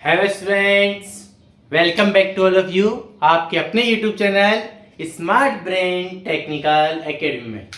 Hello students, welcome back to all of you. आपके अपने YouTube channel smart brain technical academy में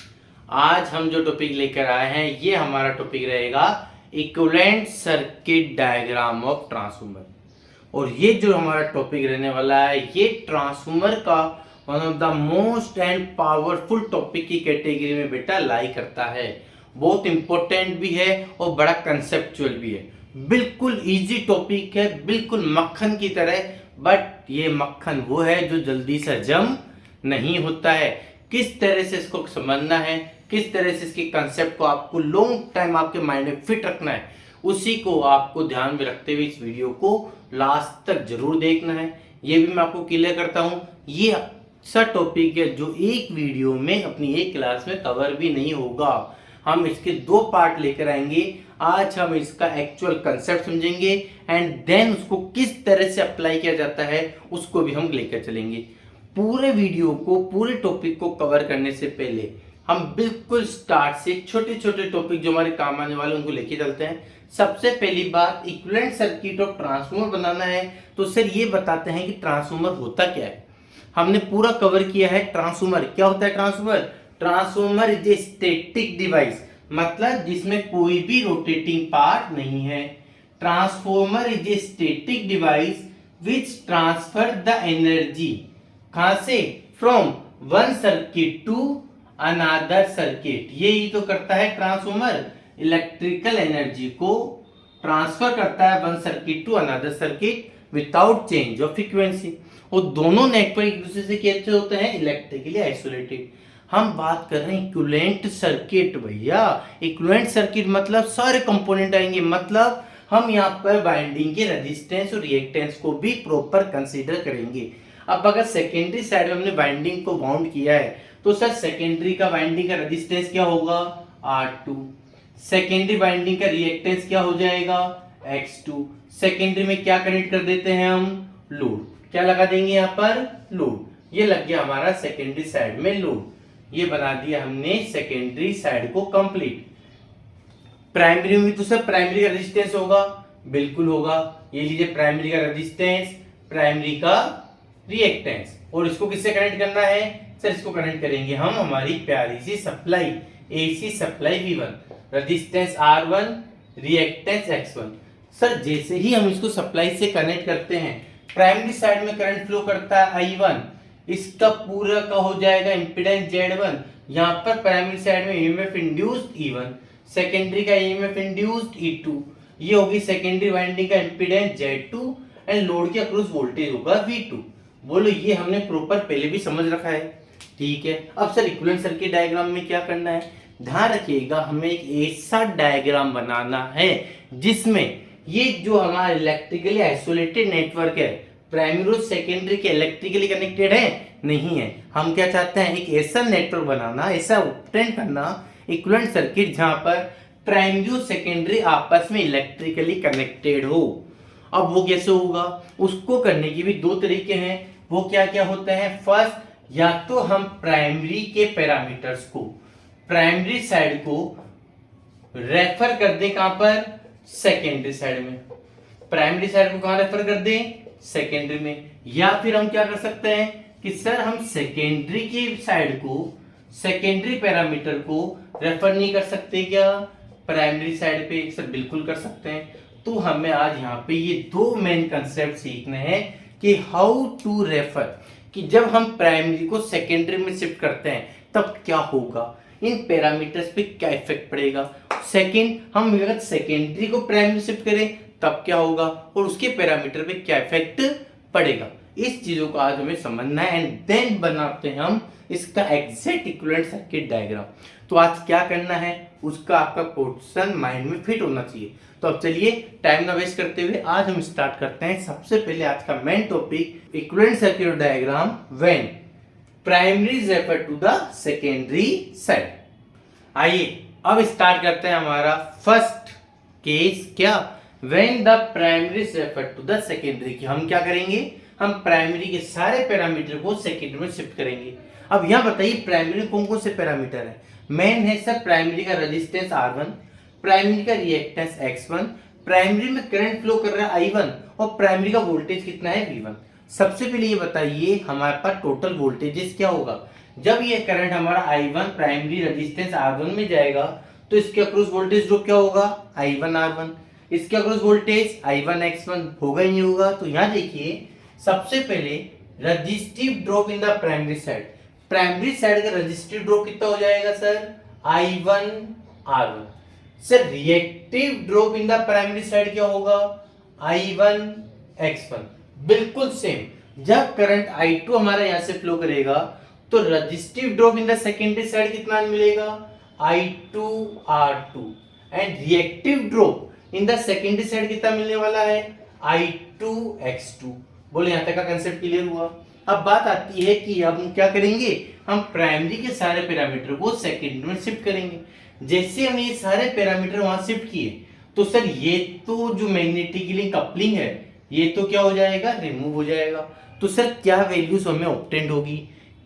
आज हम जो टॉपिक लेकर आए हैं ये हमारा टॉपिक रहेगा equivalent circuit diagram of transformer. और ये जो हमारा टॉपिक रहने वाला है ये ट्रांसफार्मर का one of the most and powerful topic की कैटेगरी में बेटा लाई करता है। बहुत इंपॉर्टेंट भी है और बड़ा कंसेप्चुअल भी है। बिल्कुल इजी टॉपिक है, बिल्कुल मक्खन की तरह। बट ये मक्खन वो है जो जल्दी से जम नहीं होता है। किस तरह से इसको समझना है, किस तरह से इसके कंसेप्ट को आपको लॉन्ग टाइम आपके माइंड में फिट रखना है, उसी को आपको ध्यान में रखते हुए इस वीडियो को लास्ट तक जरूर देखना है। ये भी मैं आपको क्लियर करता हूँ, ये ऐसा टॉपिक है जो एक वीडियो में अपनी एक क्लास में कवर भी नहीं होगा। हम इसके दो पार्ट लेकर आएंगे। आज हम इसका एक्चुअल कंसेप्ट समझेंगे एंड देन उसको किस तरह से अप्लाई किया जाता है उसको भी हम लेकर चलेंगे। पूरे वीडियो को, पूरे टॉपिक को कवर करने से पहले हम बिल्कुल स्टार्ट से छोटे छोटे टॉपिक जो हमारे काम आने वाले उनको लेके चलते हैं। सबसे पहली बात, इक्विवेलेंट सर्किट ऑफ ट्रांसफार्मर बनाना है तो सर ये बताते हैं कि ट्रांसफार्मर होता क्या है। हमने पूरा कवर किया है ट्रांसफार्मर क्या होता है। Transformer is a static device, मतलब जिसमें कोई भी रोटेटिंग पार्ट नहीं है। Transformer is a static device which transfer the energy कहां से, from one circuit to another circuit. यही तो करता है ट्रांसफार्मर, इलेक्ट्रिकल एनर्जी को ट्रांसफर करता है one circuit to another circuit without change of frequency. और दोनों नेटवर्क एक दूसरे से कैसे होते हैं, इलेक्ट्रिकली आइसोलेटेड। हम बात कर रहे हैं इक्विवेलेंट सर्किट। भैया इक्विवेलेंट सर्किट मतलब सारे कंपोनेंट आएंगे, मतलब हम यहाँ पर वाइंडिंग के रेजिस्टेंस और रिएक्टेंस को भी प्रॉपर कंसीडर करेंगे। अब अगर सेकेंडरी साइड में हमने वाइंडिंग को वाउंड किया है तो सर सेकेंडरी का वाइंडिंग का रेजिस्टेंस क्या होगा, R2। सेकेंडरी वाइंडिंग का रिएक्टेंस क्या हो जाएगा, X2। सेकेंडरी में क्या कनेक्ट कर देते हैं हम, लोड। क्या लगा देंगे यहाँ पर, लोड। ये लग गया हमारा सेकेंडरी साइड में लोड। ये बना दिया हमने सेकेंडरी साइड को कंप्लीट। प्राइमरी में तो सर प्राइमरी का रेजिस्टेंस होगा, बिल्कुल होगा। ये लीजिए प्राइमरी का रेजिस्टेंस, प्राइमरी का रिएक्टेंस। और इसको किससे कनेक्ट करना है सर, इसको कनेक्ट करेंगे हम हमारी प्यारी सी supply, AC supply V1, resistance R1, reactance X1। Sir जैसे ही हम इसको सप्लाई से कनेक्ट करते हैं, प्राइमरी साइड में करंट फ्लो करता है I1, इसका पूरा का हो जाएगा इंपेडेंस Z1। यहाँ पर प्राइमरी साइड में ईएमएफ इंड्यूस्ड E1, सेकेंडरी का ईएमएफ इंड्यूस्ड E2। ये होगी सेकेंडरी वाइंडिंग का इंपेडेंस Z2 एंड लोड के अक्रॉस वोल्टेज होगा V2। बोलो ये हमने प्रॉपर पहले भी समझ रखा है, ठीक है। अब सर इक्विवेलेंट सर्किट डायग्राम में क्या करना है, ध्यान रखिएगा हमें एक ऐसा डायग्राम बनाना है जिसमें ये जो हमारा इलेक्ट्रिकली आइसोलेटेड नेटवर्क है, प्राइमरी और सेकेंडरी के इलेक्ट्रिकली कनेक्टेड है नहीं है। हम क्या चाहते हैं, एक ऐसा नेटवर्क बनाना, ऐसा ऑब्टेन करना इक्विवेलेंट सर्किट जहां पर प्राइमरी और सेकेंडरी आपस में इलेक्ट्रिकली कनेक्टेड हो। अब वो कैसे होगा, उसको करने के भी दो तरीके हैं। वो क्या क्या होते हैं, फर्स्ट या तो हम प्राइमरी के पैरामीटर्स को, प्राइमरी साइड को रेफर कर दें कहां पर, सेकेंडरी साइड में। प्राइमरी साइड को कहां रेफर कर दें, सेकेंडरी में। या फिर हम क्या कर सकते हैं कि सर हम सेकेंडरी की साइड को, सेकेंडरी पैरामीटर को रेफर नहीं कर सकते क्या, प्राइमरी साइड पे। सर बिल्कुल कर सकते हैं। तो हमें आज यहाँ पे ये दो मेन कंसेप्ट सीखने हैं कि हाउ टू रेफर, कि जब हम प्राइमरी को सेकेंडरी में शिफ्ट करते हैं तब क्या होगा, इन पैरामीटर्स पे क्या इफेक्ट पड़ेगा। सेकंड, हम अगर सेकेंडरी को प्राइमरी शिफ्ट करें तब क्या होगा और उसके पैरामीटर पे क्या इफेक्ट पड़ेगा। इस चीजों को आज हमें समझना है एंड देन बनाते हैं हम इसका एग्जैक्ट इक्विवेलेंट सर्किट डायग्राम। तो आज क्या करना है उसका आपका क्वेश्चन माइंड में फिट होना चाहिए। तो अब चलिए टाइम ना वेस्ट करते हुए आज हम स्टार्ट करते हैं। सबसे पहले आज का main topic, equivalent circuit diagram when primary is refer to the secondary side. आइए अब स्टार्ट करते हैं हमारा फर्स्ट केस, क्या, when the primary is refer to the secondary. की हम क्या करेंगे, हम प्राइमरी के सारे पैरामीटर को सेकेंडरी में शिफ्ट करेंगे। अब यहाँ बताइए प्राइमरी में कौन कौन से पैरामीटर है। मेन है सर प्राइमरी का रेजिस्टेंस R1, प्राइमरी का रिएक्टेंस X1, प्राइमरी में करंट फ्लो कर रहा है I1 और प्राइमरी का वोल्टेज कितना है V1। सबसे पहले ये बताइए हमारे पास टोटल वोल्टेजेस क्या होगा। जब ये करंट हमारा I1 प्राइमरी रेजिस्टेंस R1 में जाएगा तो इसके अक्रॉस वोल्टेज ड्रॉप क्या होगा, I1 R1। इसके अक्रॉस वोल्टेज I1 X1 होगा ही नहीं होगा। तो यहाँ देखिए सबसे पहले resistive drop in the primary side, primary side का रेजिस्टिव ड्रॉप कितना हो जाएगा sir, I1 R1। Sir reactive drop in the primary side क्या होगा, I1 X1। बिल्कुल सेम, जब करंट I2 हमारा यहां से फ्लो करेगा तो resistive drop in the secondary side कितना मिलेगा, I2 R2। And reactive drop in the secondary side कितना मिलने वाला है, I2 X2। बोले यहां तक का कंसेप्ट क्लियर हुआ। अब बात आती है कि अब हम क्या करेंगे, हम प्राइमरी के सारे पैरामीटर को सेकेंडरी में शिफ्ट करेंगे। जैसे हम ये सारे पैरामीटर वहां शिफ्ट किए तो सर ये तो जो मैग्नेटिकली कपलिंग है ये तो क्या हो जाएगा, रिमूव हो जाएगा। तो सर क्या वैल्यूज हमें ऑब्टेंड होगी,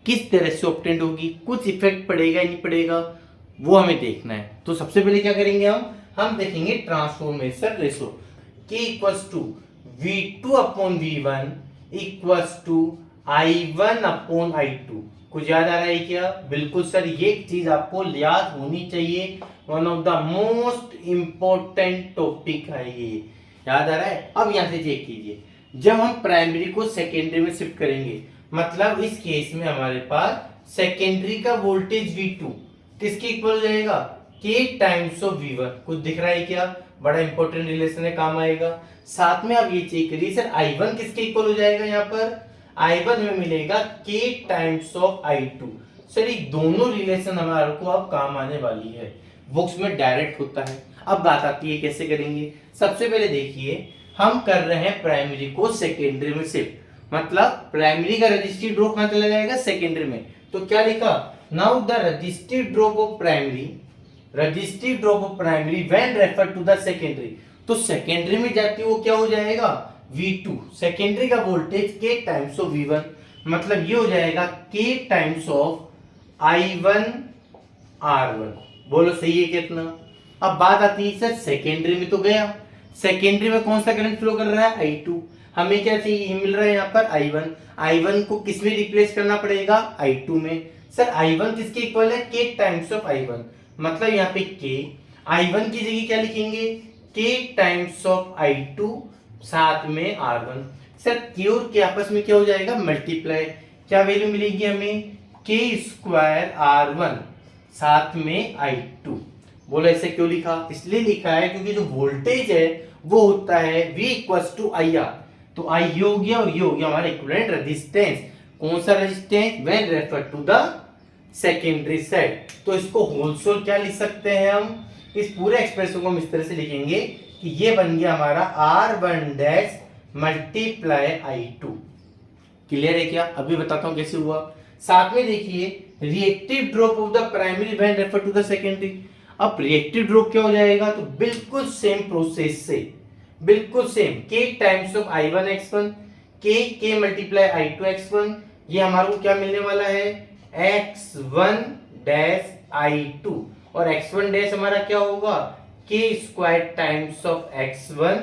किस तरह से ऑब्टेंड होगी, कुछ इफेक्ट पड़ेगा नहीं पड़ेगा वो हमें देखना है। तो सबसे पहले क्या करेंगे, हम देखेंगे transformation ratio K equals to V2 upon V1 equals to I1 upon I2। कुछ याद आ रहा है क्या, बिल्कुल सर ये चीज आपको याद होनी चाहिए, one of the most important topic है ये, याद आ रहा है। अब यहां से चेक कीजिए, जब हम प्राइमरी को सेकेंडरी में शिफ्ट करेंगे मतलब इस केस में हमारे पास सेकेंडरी का वोल्टेज V2 किसके इक्वल हो जाएगा, K टाइम्स ऑफ V1। कुछ दिख रहा है क्या, बड़ा इंपॉर्टेंट रिलेशन है, काम आएगा। साथ में आप ये चेक करिए सर I1 किसके इक्वल हो जाएगा, यहाँ पर I1 में मिलेगा K times of I2। Sir ये दोनों रिलेशन हमारे को अब काम आने वाली है, बुक्स में डायरेक्ट होता है। अब बात आती है कैसे करेंगे। सबसे पहले देखिए हम कर रहे हैं प्राइमरी को सेकेंडरी में शिफ्ट, मतलब प्राइमरी का रजिस्टिव ड्रॉप कहां चला जाएगा, सेकेंडरी में। तो क्या लिखा, now the resistive drop of primary, resistive drop of primary when refer to the secondary. तो सेकेंडरी में जाती वो क्या हो जाएगा, V2। सेकेंडरी का voltage K times of V1, मतलब ये हो जाएगा K times of I1 R1। बोलो सही है कितना। अब बात आती है सर सेकेंडरी में तो गया, सेकेंडरी में कौन सा करंट फ्लो कर रहा है, I2। हमें क्या चाहिए, मिल रहा है यहाँ पर I1। I1 को किस में रिप्लेस करना पड़ेगा, I2 में। सर I1 किसके इक्वल है, K टाइम्स ऑफ I1, मतलब यहाँ पे K, I1 की जगह क्या लिखेंगे, K टाइम्स ऑफ I2 साथ में R1। सर K और K आपस में क्या हो जाएगा, मल्टीप्लाई। क्या वैल्यू मिलेगी हमें, K स्क्वायर R1 साथ में I2। बोलो ऐसे क्यों लिखा, इसलिए लिखा है क्योंकि जो वोल्टेज है वो होता है V इक्वल्स टू IR। तो I ये हो गया और ये हो गया हमारा इक्विवेलेंट रेजिस्टेंस। कौन सा resistance, when refer to the secondary side. तो इसको होलसेल क्या लिख सकते हैं, हम इस पूरे एक्सप्रेशन को हम इस तरह से लिखेंगे कि ये बन गया हमारा R1 dash multiply I2। Clear है क्या, अभी बताता हूं कैसे हुआ। साथ में देखिए reactive drop of the primary when refer to the secondary. अब रिएक्टिव ड्रॉप क्या हो जाएगा, तो बिल्कुल सेम प्रोसेस से, बिल्कुल same K times of I1 X1, K multiply I2 X1। ये हमारे को क्या मिलने वाला है, X1 डैश I2, और X1 डैश हमारा क्या होगा, K square times of X1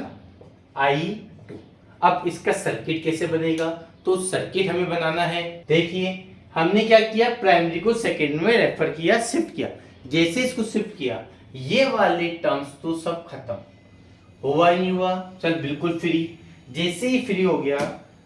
I2। अब इसका सर्किट कैसे बनेगा, तो सर्किट हमें बनाना है। देखिए हमने क्या किया, प्राइमरी को सेकेंडरी में रेफर किया, शिफ्ट किया। जैसे इसको शिफ्ट किया ये वाले टर्म्स तो सब खत्म, हुआ ही नहीं हुआ, चल बिल्कुल फ्री। जैसे ही फ्री हो गया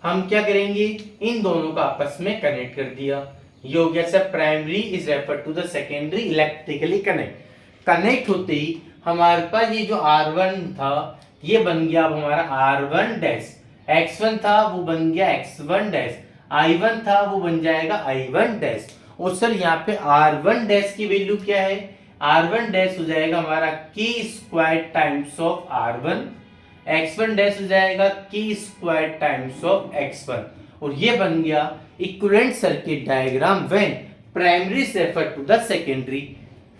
हम क्या करेंगे, इन दोनों का आपस में कनेक्ट कर दिया। ये हो गया sir primary is refer to the secondary electrically connect. Connect होते ही हमारे पास ये जो R1 था ये बन गया अब हमारा R1 डैश, X1 था वो बन गया X1 डैश, I1 था वो बन जाएगा I1 डैश। और सर यहाँ पे R1 डैश की वैल्यू क्या है, R1 डैश हो जाएगा हमारा K square times of R1, X1 dash हो जाएगा K square times of X1। और ये बन गया equivalent circuit diagram when primary refer to the secondary.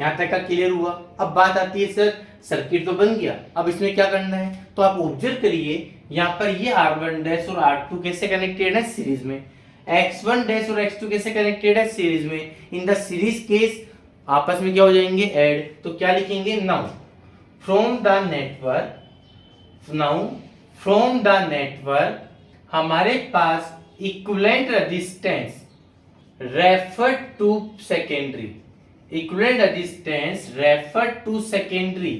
यहाँ तक का क्लियर हुआ। अब बात आती है सर सर्किट तो बन गया, अब इसमें क्या करना है, तो आप ऑब्जर्व करिए यहाँ पर ये R1 डैश और R2 कैसे कनेक्टेड है, सीरीज में। X1 डैश और X2 कैसे कनेक्टेड है, सीरीज में। इन द सीरीज केस आपस में क्या हो जाएंगे, ऐड। तो क्या लिखेंगे, now from the network now from the network हमारे पास equivalent resistance refer to secondary, equivalent resistance refer to secondary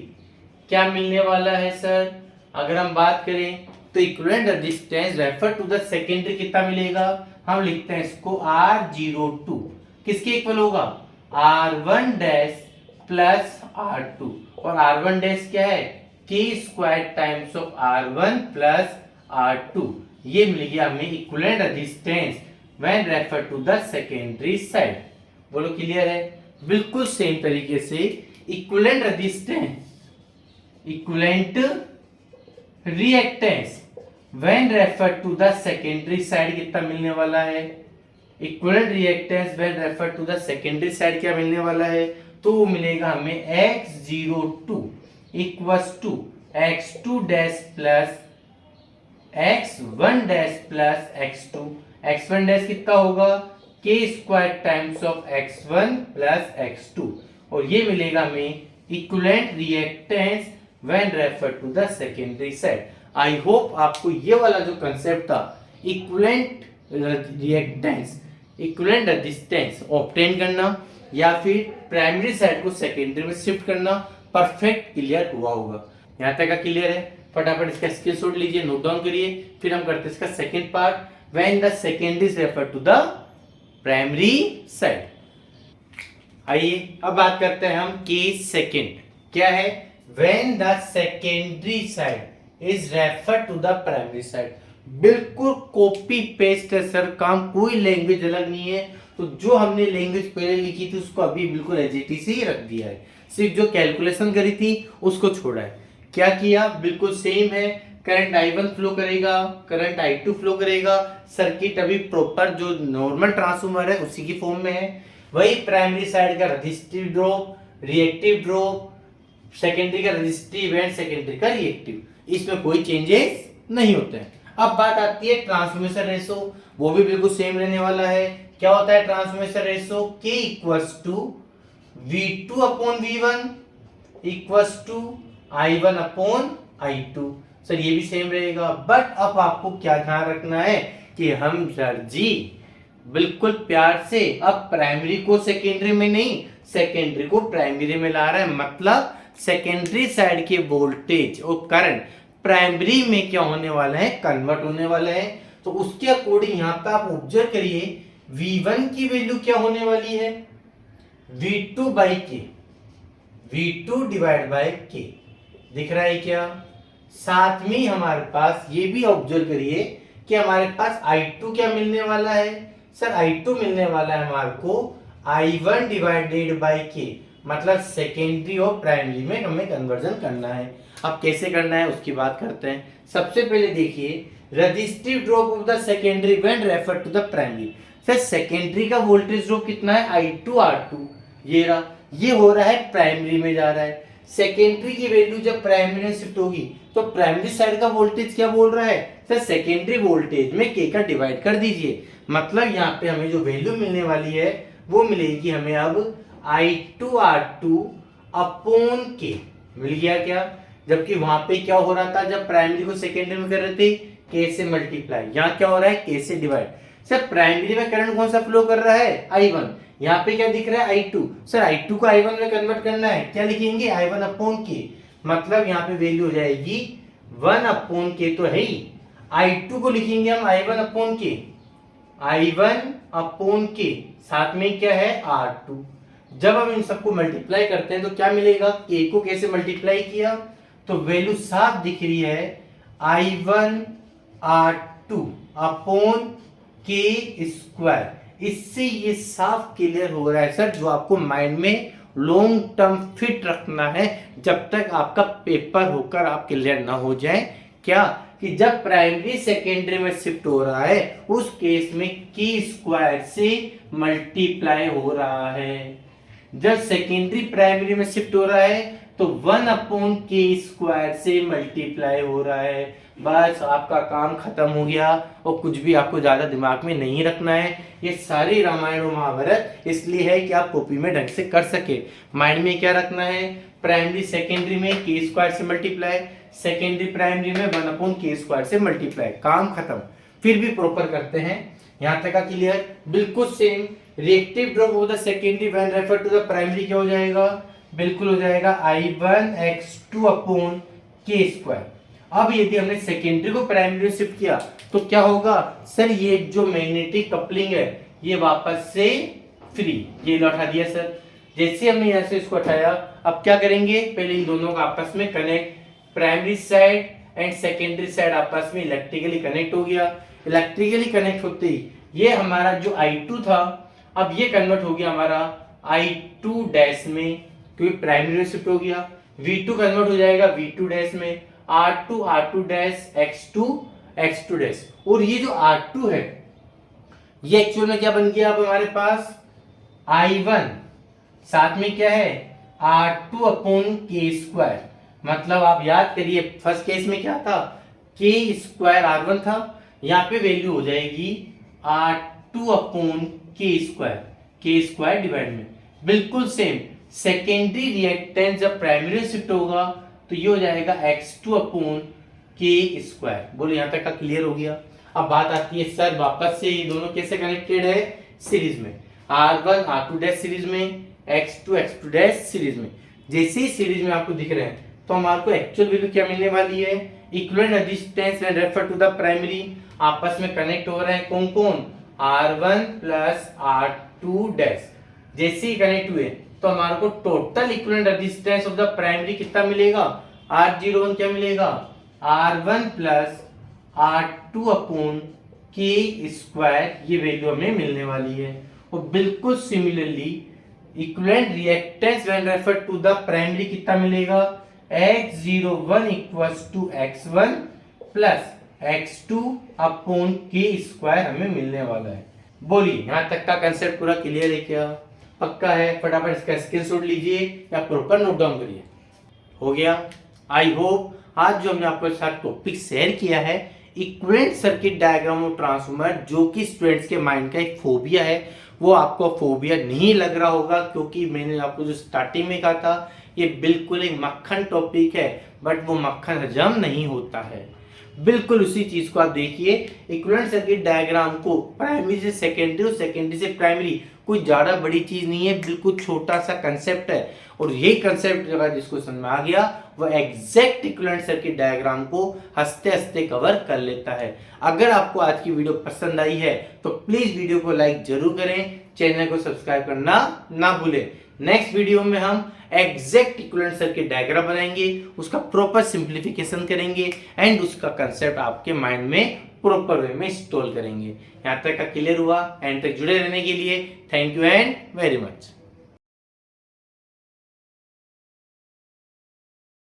क्या मिलने वाला है सर? अगर हम बात करें तो equivalent resistance refer to the secondary कितना मिलेगा? हम लिखते हैं इसको R02 किसके इक्वल होगा? R1 डैश प्लस R2, और R1 डैश क्या है? K square times of R1 plus R2। ये मिल गया हमें equivalent resistance when refer to the secondary side. बोलो क्लियर है? बिल्कुल सेम तरीके से equivalent resistance, equivalent reactance when refer to the secondary side कितना मिलने वाला है? Equivalent reactance when refer to the secondary side क्या मिलने वाला है? तो वो मिलेगा हमें X02 equals to X2 dash plus X1 dash plus X2। X1 dash कितना होगा? K square times of X1 plus X2, और ये मिलेगा हमें equivalent reactance when refer to the secondary side. I hope आपको ये वाला जो कंसेप्ट था equivalent reactance, equivalent resistance obtain करना या फिर प्राइमरी साइड को सेकेंडरी में शिफ्ट करना परफेक्ट क्लियर हुआ होगा। यहाँ तक का क्लियर है? फटाफट इसका स्क्रीनशॉट लीजिए, नोट डाउन करिए, फिर हम करते हैं इसका second part, when the secondary is refer to the primary side. आइए अब बात करते हैं हम केस सेकंड। क्या है? When the secondary side is refer to the primary side. बिल्कुल कॉपी पेस्ट है सर, काम कोई लैंग्वेज अलग नहीं है। तो जो हमने लैंग्वेज पहले लिखी थी उसको अभी बिल्कुल एज इट इज ही रख दिया है, सिर्फ जो कैलकुलेशन करी थी उसको छोड़ा है। क्या किया? बिल्कुल सेम है। करंट I1 फ्लो करेगा, करंट I2 फ्लो करेगा, सर्किट अभी प्रॉपर जो नॉर्मल ट्रांसफार्मर है उसी की फॉर्म में है। वही प्राइमरी साइड का resistive drop, reactive drop, secondary का रेजिस्टिव एंड सेकेंडरी का रिएक्टिव, इसमें कोई चेंजेस नहीं होते हैं। अब बात आती है ट्रांसफॉर्मेशन रेशो, वो भी बिल्कुल सेम रहने वाला है। क्या होता है transformation ratio? K equals to V2 upon V1 equals to I1 upon I2। Sir ये भी सेम रहेगा, बट अब आपको क्या ध्यान रखना है कि हम सर जी बिल्कुल प्यार से अब प्राइमरी को सेकेंडरी में नहीं, सेकेंडरी को प्राइमरी में ला रहे हैं। मतलब सेकेंडरी साइड के वोल्टेज और करंट प्राइमरी में क्या होने वाला है? कन्वर्ट होने वाला है। तो उसके अकॉर्डिंग यहाँ पे आप ऑब्जर्व करिए, V1 की वैल्यू क्या होने वाली है? V2 बाई के, V2 डिवाइड बाई के, दिख रहा है क्या? साथ में हमारे पास ये भी ऑब्जर्व करिए कि हमारे पास I2 क्या मिलने वाला है? सर I2 मिलने वाला है हमारे को I1 डिवाइडेड बाई के, मतलब सेकेंडरी और प्राइमरी में हमें कन्वर्जन करना है। अब कैसे करना है उसकी बात करते हैं। सबसे पहले देखिए, resistive drop of the secondary when refer to the primary. Sir secondary का वोल्टेज ड्रॉप कितना है? I2 R2, ये रहा, ये हो रहा है प्राइमरी में जा रहा है। सेकेंडरी की वैल्यू जब प्राइमरी में शिफ्ट होगी तो प्राइमरी साइड का वोल्टेज क्या बोल रहा है? सर सेकेंडरी वोल्टेज में K का डिवाइड कर दीजिए, मतलब यहाँ पे हमें जो वैल्यू मिलने वाली है वो मिलेगी हमें अब I2 R2 अपॉन K। मिल गया क्या? जबकि वहां पे क्या हो रहा था जब प्राइमरी को सेकेंडरी में कर रहे थे? K से मल्टीप्लाई। यहाँ क्या हो रहा है? K से डिवाइड। सर प्राइमरी में करंट कौन सा फ्लो कर रहा है? I1। यहाँ पे क्या दिख रहा है? I2। सर I2 को I1 में कन्वर्ट करना है, क्या लिखेंगे? I1 अपॉन K, मतलब यहाँ पे वैल्यू हो जाएगी 1 अपॉन K तो है ही, I2 को लिखेंगे हम I1 upon K, I1 upon K, साथ में क्या है? R2। जब हम इन सबको मल्टीप्लाई करते हैं तो क्या मिलेगा? K को कैसे मल्टीप्लाई किया तो वैल्यू साफ दिख रही है, I1 R2 upon K square. इससे ये साफ क्लियर हो रहा है सर, जो आपको माइंड में लॉन्ग टर्म फिट रखना है जब तक आपका पेपर होकर आप क्लियर ना हो जाए। क्या कि जब प्राइमरी सेकेंडरी में शिफ्ट हो रहा है उस केस में K स्क्वायर से मल्टीप्लाई हो रहा है। जब सेकेंडरी प्राइमरी में शिफ्ट हो रहा है तो 1 अपॉन K स्क्वायर से मल्टीप्लाई हो रहा है। बस आपका काम खत्म हो गया और कुछ भी आपको ज्यादा दिमाग में नहीं रखना है। ये सारी रामायण और महाभारत इसलिए है कि आप कॉपी में ढंग से कर सके। माइंड में क्या रखना है? प्राइमरी सेकेंडरी में के स्क्वायर से मल्टीप्लाई, सेकेंडरी प्राइमरी में 1/k स्क्वायर से मल्टीप्लाई, काम खत्म। फिर भी प्रॉपर करते हैं, यहां तक का क्लियर? बिल्कुल same. Reactive drop of the secondary when refer to the primary क्या हो जाएगा? बिल्कुल हो जाएगा I1x2/k स्क्वायर। अब यदि हमने सेकेंडरी को प्राइमरी में शिफ्ट किया तो क्या होगा सर? ये जो मैग्नेटिक कपलिंग है ये वापस से फ्री, ये लौटा दिया सर। जैसे हमने यहाँ से इसको हटाया, अब क्या करेंगे? पहले इन दोनों को आपस में connect, primary side and secondary side आपस में इलेक्ट्रिकली कनेक्ट हो गया। इलेक्ट्रिकली कनेक्ट होते ही ये हमारा जो I2 था, अब ये कन्वर्ट हो गया हमारा I2 डैश में, क्योंकि प्राइमरी में शिफ्ट हो गया। V2 कन्वर्ट हो जाएगा V2 डैश में, R2 डैश, X2 डैश। और ये जो R2 है ये एक्चुअल में क्या बन गया? अब हमारे पास I1 साथ में क्या है? R2/k square. मतलब आप याद करिए, फर्स्ट केस में क्या था? k स्क्वायर R1 था, यहाँ पे वैल्यू हो जाएगी R2/k स्क्वायर डिवाइड में। बिल्कुल सेम। सेकेंडरी रिएक्टेंस जब प्राइमरी में शिफ्ट होगा तो ये हो जाएगा X2/k स्क्वायर। बोलो यहाँ तक का क्लियर हो गया? अब बात आती है सर वापस से ये दोनों कैसे कनेक्टेड है? सीरीज में, R1 डैश सीरीज में, X2 डैश सीरीज में। जैसे ही सीरीज में आपको दिख रहे हैं तो हमारे को एक्चुअल वैल्यू क्या मिलने वाली है? Equivalent resistance when refer to the primary, आपस में कनेक्ट हो रहे हैं कौन कौन? R1 plus R2 dash. जैसे ही कनेक्ट हुए तो हमारे को total equivalent resistance of the primary कितना मिलेगा? R01 क्या मिलेगा? R1 प्लस R2/k स्क्वायर, ये वैल्यू हमें मिलने वाली है। और बिल्कुल similarly equivalent reactance when refer to the primary कितना मिलेगा? X01 equals to X1 plus X2/k square हमें मिलने वाला है। बोलिए यहाँ तक का कंसेप्ट पूरा क्लियर है क्या? पक्का है? फटाफट इसका स्क्रीनशॉट लीजिए या प्रॉपर नोट डाउन करिए। हो गया? आई होप आज जो हमने आपके साथ टॉपिक शेयर किया है equivalent circuit diagram of transformer, जो कि स्टूडेंट्स के माइंड का एक फोबिया है, वो आपको फोबिया नहीं लग रहा होगा, क्योंकि मैंने आपको जो स्टार्टिंग में कहा था ये बिल्कुल एक मक्खन टॉपिक है, बट वो मक्खन हजम नहीं होता है। बिल्कुल उसी चीज को आप देखिए, इक्विवेलेंट सर्किट डायग्राम को प्राइमरी से सेकेंडरी और सेकेंडरी से प्राइमरी कोई ज्यादा बड़ी चीज नहीं है, बिल्कुल छोटा सा कंसेप्ट है। और यही कंसेप्ट अगर जिसको समझ में आ गया वो एग्जैक्ट इक्विवेलेंट सर्किट डायग्राम को हंसते हंसते कवर कर लेता है। अगर आपको आज की वीडियो पसंद आई है तो प्लीज वीडियो को लाइक जरूर करें, चैनल को सब्सक्राइब करना ना भूलें। नेक्स्ट वीडियो में हम एग्जैक्ट इक्विवेलेंट सर्किट डायग्राम बनाएंगे, उसका प्रॉपर सिंप्लीफिकेशन करेंगे एंड उसका कंसेप्ट आपके माइंड में प्रॉपर वे में इंस्टॉल करेंगे। यहाँ तक का क्लियर हुआ? एंड तक जुड़े रहने के लिए thank you and very much.